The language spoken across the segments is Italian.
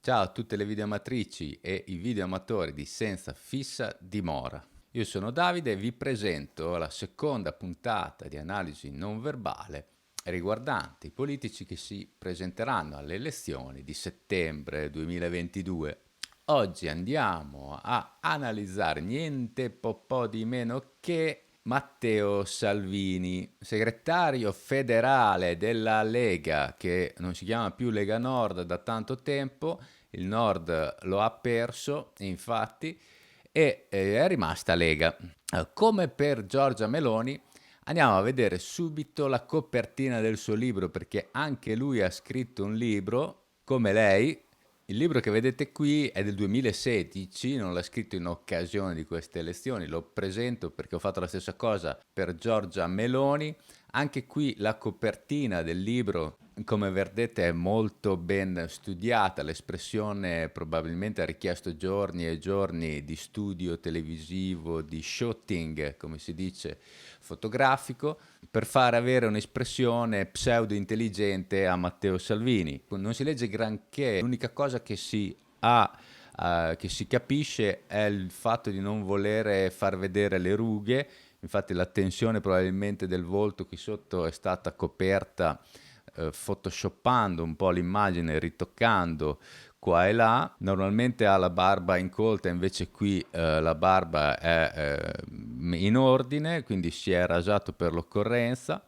Ciao a tutte le videoamatrici e i videoamatori di Senza Fissa Dimora. Io sono Davide e vi presento la seconda puntata di analisi non verbale riguardante i politici che si presenteranno alle elezioni di settembre 2022. Oggi andiamo a analizzare niente po' di meno che Matteo Salvini, segretario federale della Lega, che non si chiama più Lega Nord da tanto tempo, il Nord lo ha perso, infatti, e è rimasta Lega. Come per Giorgia Meloni, andiamo a vedere subito la copertina del suo libro, perché anche lui ha scritto un libro, come lei. Il libro che vedete qui è del 2016, non l'ha scritto in occasione di queste elezioni, lo presento perché ho fatto la stessa cosa per Giorgia Meloni. Anche qui la copertina del libro, come vedete, è molto ben studiata, l'espressione probabilmente ha richiesto giorni e giorni di studio televisivo, di shooting, come si dice, fotografico, per far avere un'espressione pseudo-intelligente a Matteo Salvini. Non si legge granché, l'unica cosa che che si capisce è il fatto di non volere far vedere le rughe. Infatti la tensione probabilmente del volto qui sotto è stata coperta photoshoppando un po' l'immagine, ritoccando qua e là. Normalmente ha la barba incolta, invece qui la barba è in ordine, quindi si è rasato per l'occorrenza.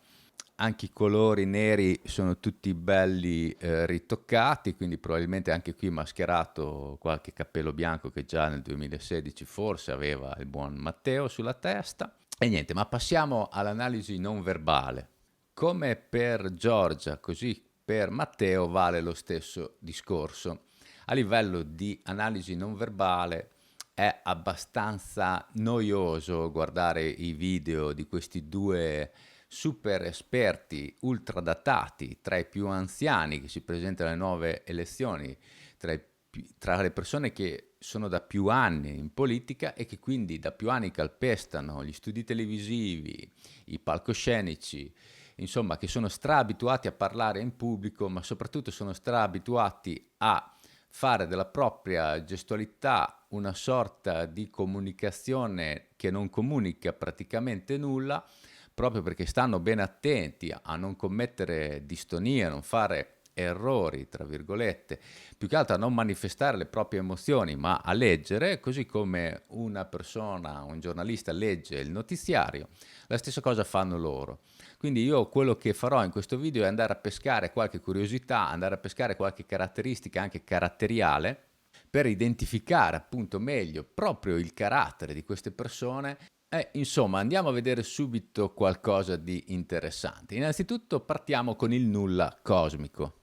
Anche i colori neri sono tutti belli ritoccati, quindi probabilmente anche qui mascherato qualche cappello bianco che già nel 2016 forse aveva il buon Matteo sulla testa. E niente, ma passiamo all'analisi non verbale. Come per Giorgia, così per Matteo vale lo stesso discorso. A livello di analisi non verbale è abbastanza noioso guardare i video di questi due super esperti ultra datati, tra i più anziani che si presentano alle nuove elezioni, tra le persone che sono da più anni in politica e che quindi da più anni calpestano gli studi televisivi, i palcoscenici, insomma, che sono straabituati a parlare in pubblico, ma soprattutto sono straabituati a fare della propria gestualità una sorta di comunicazione che non comunica praticamente nulla, proprio perché stanno ben attenti a non commettere distonie, a non fare errori, tra virgolette, più che altro a non manifestare le proprie emozioni, ma a leggere, così come una persona, un giornalista legge il notiziario, la stessa cosa fanno loro. Quindi io quello che farò in questo video è andare a pescare qualche curiosità, andare a pescare qualche caratteristica anche caratteriale per identificare appunto meglio proprio il carattere di queste persone e insomma andiamo a vedere subito qualcosa di interessante. Innanzitutto partiamo con il nulla cosmico.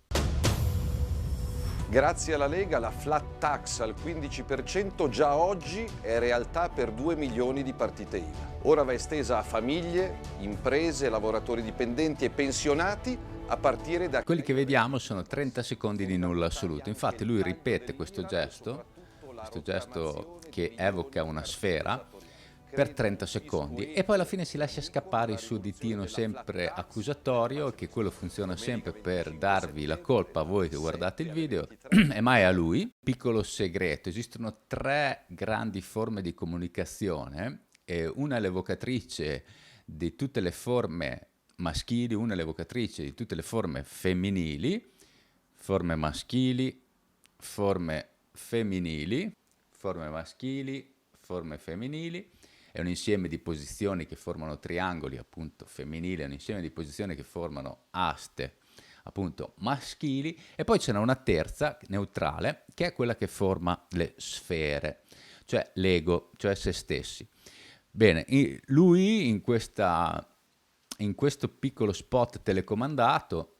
Grazie alla Lega la flat tax al 15% già oggi è realtà per 2 milioni di partite IVA. Ora va estesa a famiglie, imprese, lavoratori dipendenti e pensionati a partire da... Quelli che vediamo sono 30 secondi di nulla assoluto. Infatti lui ripete questo gesto che evoca una sfera per 30 secondi e poi alla fine si lascia scappare il suo ditino sempre accusatorio, che quello funziona sempre per darvi la colpa a voi che guardate il video e mai a lui. Piccolo segreto, esistono tre grandi forme di comunicazione, una è l'evocatrice di tutte le forme maschili, una è l'evocatrice di tutte le forme femminili, forme maschili, forme femminili, forme maschili, forme femminili. È un insieme di posizioni che formano triangoli, appunto femminili, è un insieme di posizioni che formano aste, appunto maschili, e poi ce n'è una terza, neutrale, che è quella che forma le sfere, cioè l'ego, cioè se stessi. Bene, lui in questo piccolo spot telecomandato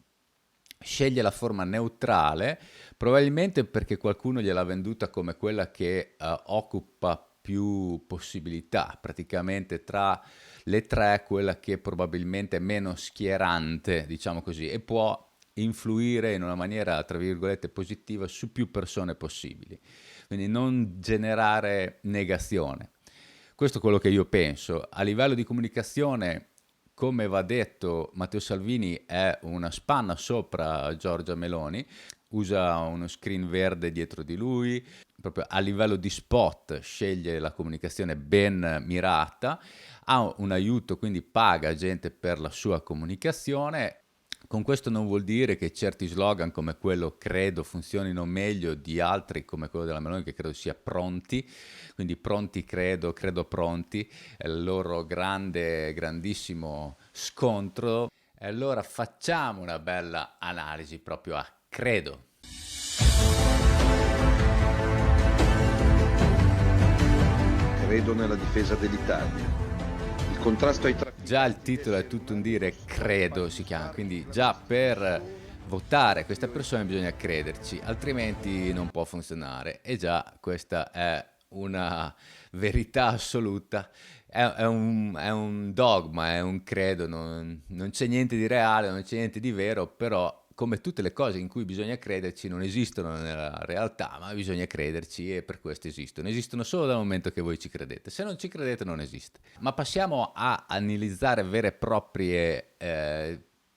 sceglie la forma neutrale, probabilmente perché qualcuno gliel'ha venduta come quella che occupa più possibilità, praticamente tra le tre quella che probabilmente è meno schierante, diciamo così, e può influire in una maniera, tra virgolette, positiva su più persone possibili. Quindi non generare negazione. Questo è quello che io penso. A livello di comunicazione, come va detto, Matteo Salvini è una spanna sopra Giorgia Meloni. usa uno screen verde dietro di lui, proprio a livello di spot sceglie la comunicazione ben mirata, ha un aiuto, quindi paga gente per la sua comunicazione. Con questo non vuol dire che certi slogan come quello credo funzionino meglio di altri come quello della Meloni, che credo sia pronti, quindi pronti credo, credo pronti, è il loro grandissimo scontro. E allora facciamo una bella analisi proprio a credo. Credo nella difesa dell'Italia. Il contrasto ai trafficanti. Già il titolo è tutto un dire credo si chiama, quindi già per votare questa persona bisogna crederci, altrimenti non può funzionare. E già questa è una verità assoluta, è un dogma, è un credo, non c'è niente di reale, non c'è niente di vero, però come tutte le cose in cui bisogna crederci non esistono nella realtà, ma bisogna crederci e per questo esistono. Esistono solo dal momento che voi ci credete. Se non ci credete non esiste. Ma passiamo a analizzare vere e proprie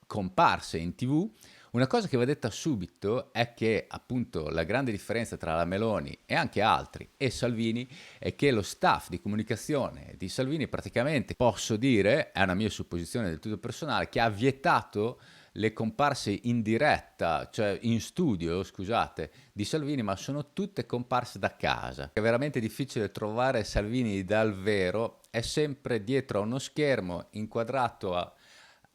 comparse in TV. Una cosa che va detta subito è che appunto la grande differenza tra la Meloni e anche altri e Salvini è che lo staff di comunicazione di Salvini praticamente, posso dire, è una mia supposizione del tutto personale, che ha vietato le comparse in diretta, cioè in studio, scusate, di Salvini, ma sono tutte comparse da casa. È veramente difficile trovare Salvini dal vero, è sempre dietro a uno schermo, inquadrato a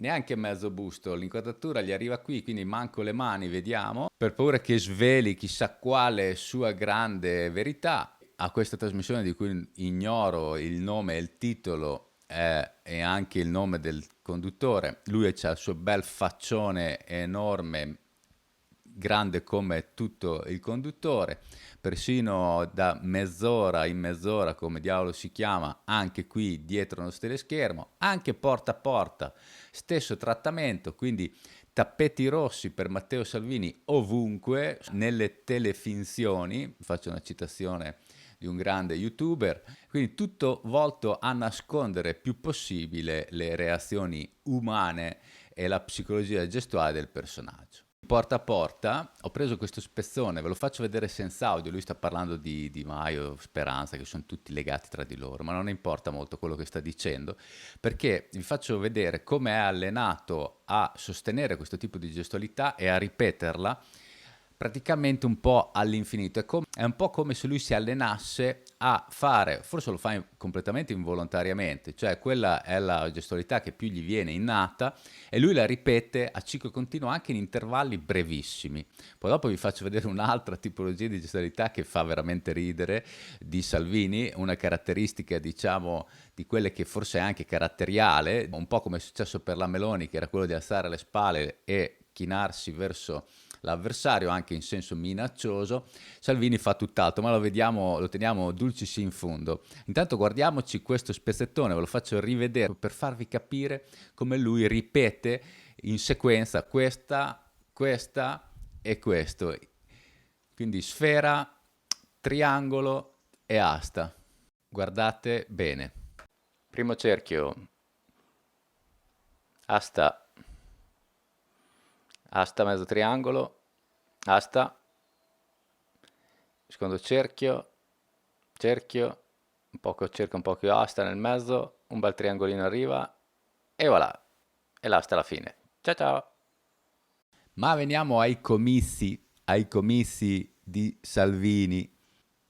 neanche mezzo busto, l'inquadratura gli arriva qui, quindi manco le mani, vediamo, per paura che sveli chissà quale sua grande verità. A questa trasmissione di cui ignoro il nome e il titolo e anche il nome del conduttore, lui ha il suo bel faccione enorme, grande come tutto il conduttore, persino da mezz'ora in mezz'ora, come diavolo si chiama, anche qui dietro uno teleschermo, anche porta a porta, stesso trattamento, quindi tappeti rossi per Matteo Salvini ovunque, nelle telefinzioni, faccio una citazione di un grande youtuber, quindi tutto volto a nascondere più possibile le reazioni umane e la psicologia gestuale del personaggio. Porta a porta, ho preso questo spezzone, ve lo faccio vedere senza audio, lui sta parlando di Di Maio, Speranza, che sono tutti legati tra di loro, ma non importa molto quello che sta dicendo, perché vi faccio vedere come è allenato a sostenere questo tipo di gestualità e a ripeterla praticamente un po' all'infinito. È un po' come se lui si allenasse a fare, forse lo fa completamente involontariamente, cioè quella è la gestualità che più gli viene innata e lui la ripete a ciclo continuo anche in intervalli brevissimi. Poi dopo vi faccio vedere un'altra tipologia di gestualità che fa veramente ridere di Salvini, una caratteristica diciamo di quelle che forse è anche caratteriale, un po' come è successo per la Meloni, che era quello di alzare le spalle e chinarsi verso l'avversario anche in senso minaccioso. Salvini fa tutt'altro, ma lo teniamo dulcis in fondo. Intanto guardiamoci questo spezzettone, ve lo faccio rivedere per farvi capire come lui ripete in sequenza questa e questo. Quindi sfera, triangolo e asta. Guardate bene. Primo cerchio, asta, asta mezzo triangolo, asta, secondo cerchio, cerchio, un poco cerchio, un poco asta nel mezzo, un bel triangolino arriva e voilà, e l'asta alla fine. Ciao ciao! Ma veniamo ai comizi di Salvini.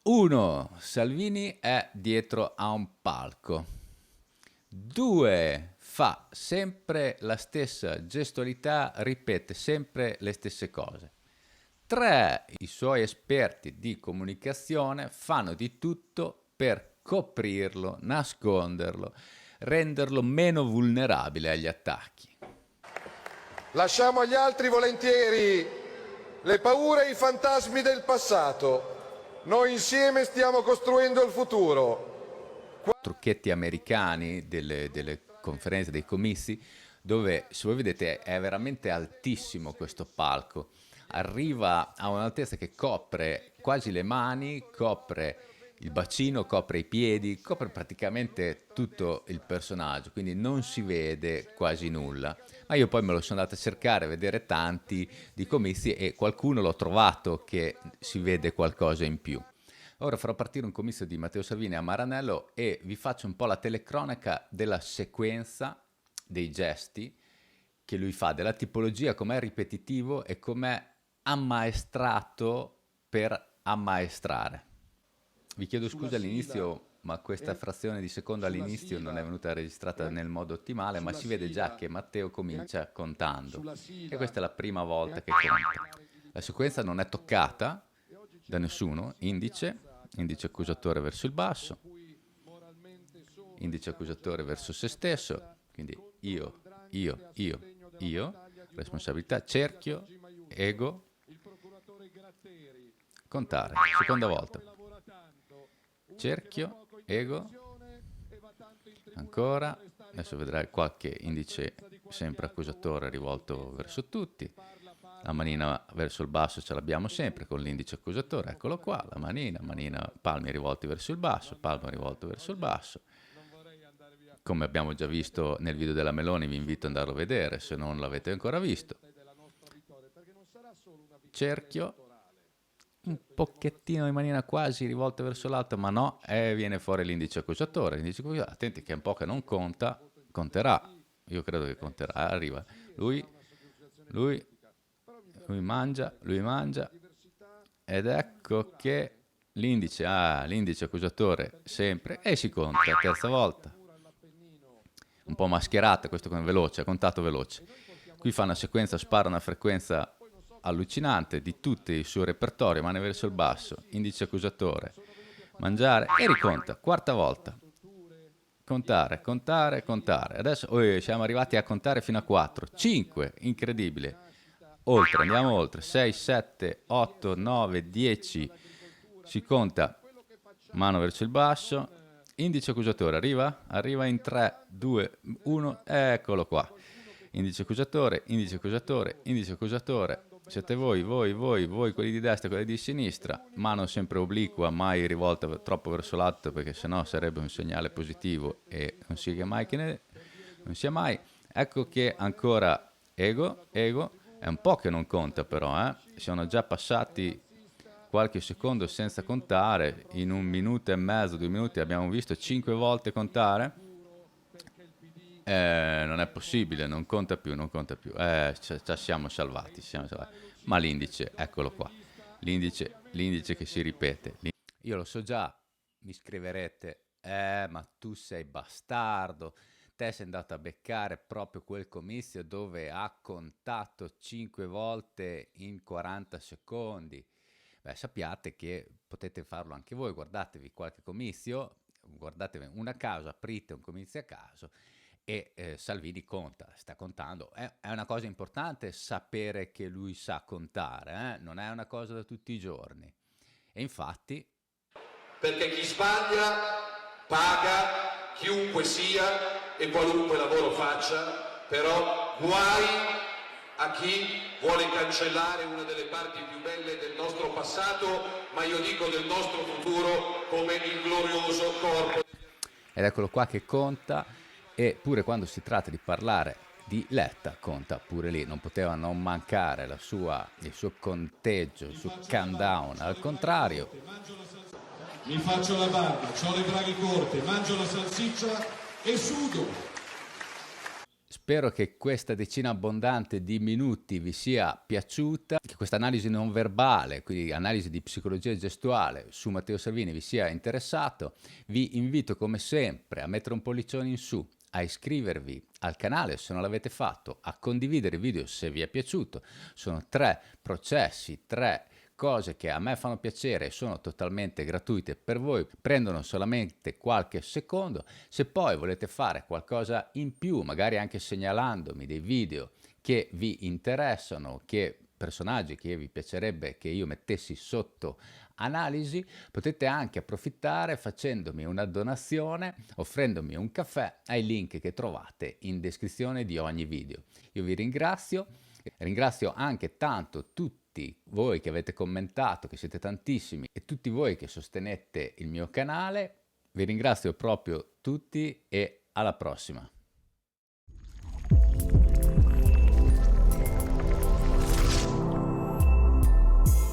1. Salvini è dietro a un palco. 2. Fa sempre la stessa gestualità, ripete sempre le stesse cose. 3. I suoi esperti di comunicazione fanno di tutto per coprirlo, nasconderlo, renderlo meno vulnerabile agli attacchi. Lasciamo agli altri volentieri le paure e i fantasmi del passato. Noi insieme stiamo costruendo il futuro. Trucchetti americani delle conferenze, dei comizi, dove se voi vedete è veramente altissimo questo palco, arriva a un'altezza che copre quasi le mani, copre il bacino, copre i piedi, copre praticamente tutto il personaggio, quindi non si vede quasi nulla. Ma io poi me lo sono andato a cercare, a vedere tanti di comizi e qualcuno l'ho trovato che si vede qualcosa in più. Ora farò partire un comizio di Matteo Salvini a Maranello e vi faccio un po' la telecronaca della sequenza dei gesti che lui fa, della tipologia, com'è ripetitivo e com'è ammaestrato per ammaestrare. Vi chiedo scusa all'inizio, ma questa frazione di secondo all'inizio non è venuta registrata nel modo ottimale, ma si vede già che Matteo comincia contando. E questa è la prima volta che conta. La sequenza non è toccata da nessuno, indice accusatore verso il basso, indice accusatore verso se stesso, quindi io, responsabilità, cerchio, ego, contare, seconda volta, cerchio, ego, ancora, adesso vedrai qualche indice sempre accusatore rivolto verso tutti, la manina verso il basso ce l'abbiamo sempre con l'indice accusatore, eccolo qua, la manina, palmi rivolti verso il basso, palmo rivolto verso il basso. Come abbiamo già visto nel video della Meloni, vi invito ad andarlo a vedere se non l'avete ancora visto. Cerchio, un pochettino in manina quasi rivolta verso l'alto, ma no, viene fuori l'indice accusatore. L'indice accusatore, attenti che è un po' che non conta, conterà. Io credo che conterà, arriva. Lui mangia, ed ecco che l'indice accusatore sempre, e si conta, terza volta. Un po' mascherata, questo con veloce, ha contato veloce. Qui fa una sequenza, spara una frequenza allucinante di tutto il suo repertorio, mani verso il basso, indice accusatore, mangiare e riconta, quarta volta. Contare. Adesso siamo arrivati a contare fino a 4, 5, incredibile. Oltre, andiamo oltre, 6, 7, 8, 9, 10, si conta, mano verso il basso, indice accusatore, arriva in 3, 2, 1, eccolo qua. Indice accusatore, siete voi, quelli di destra, quelli di sinistra, mano sempre obliqua, mai rivolta troppo verso l'alto perché sennò sarebbe un segnale positivo e non sia mai. Ecco che ancora ego, è un po' che non conta però, sono già passati qualche secondo senza contare, in 1 minuto e mezzo, 2 minuti abbiamo visto 5 volte contare. Non è possibile, non conta più, siamo salvati. Ma l'indice, eccolo qua, l'indice che si ripete. Io lo so già, mi scriverete, ma tu sei bastardo, te sei andato a beccare proprio quel comizio dove ha contato 5 volte in 40 secondi. Beh, sappiate che potete farlo anche voi, guardatevi qualche comizio, guardatevi una a caso, aprite un comizio a caso e Salvini sta contando. È una cosa importante sapere che lui sa contare, non è una cosa da tutti i giorni. E infatti... Perché chi sbaglia paga, chiunque sia e qualunque lavoro faccia, però guai a chi vuole cancellare una delle parti più belle del nostro passato, ma io dico del nostro futuro, come il glorioso corpo. Ed eccolo qua che conta. E pure quando si tratta di parlare di Letta, conta pure lì, non poteva non mancare il suo conteggio, il suo countdown. Al contrario, mi faccio la barba, ho le braghe corte, mangio la salsiccia e sudo. Spero che questa decina abbondante di minuti vi sia piaciuta, che questa analisi non verbale, quindi analisi di psicologia gestuale su Matteo Salvini vi sia interessato. Vi invito come sempre a mettere un pollicione in su, a iscrivervi al canale se non l'avete fatto, a condividere il video se vi è piaciuto. Sono 3 processi, 3 cose che a me fanno piacere e sono totalmente gratuite per voi, prendono solamente qualche secondo. Se poi volete fare qualcosa in più, magari anche segnalandomi dei video che vi interessano, che personaggi che vi piacerebbe che io mettessi sotto analisi, potete anche approfittare facendomi una donazione, offrendomi un caffè ai link che trovate in descrizione di ogni video. Io vi ringrazio anche tanto tutti voi che avete commentato, che siete tantissimi, e tutti voi che sostenete il mio canale. Vi ringrazio proprio tutti e alla prossima.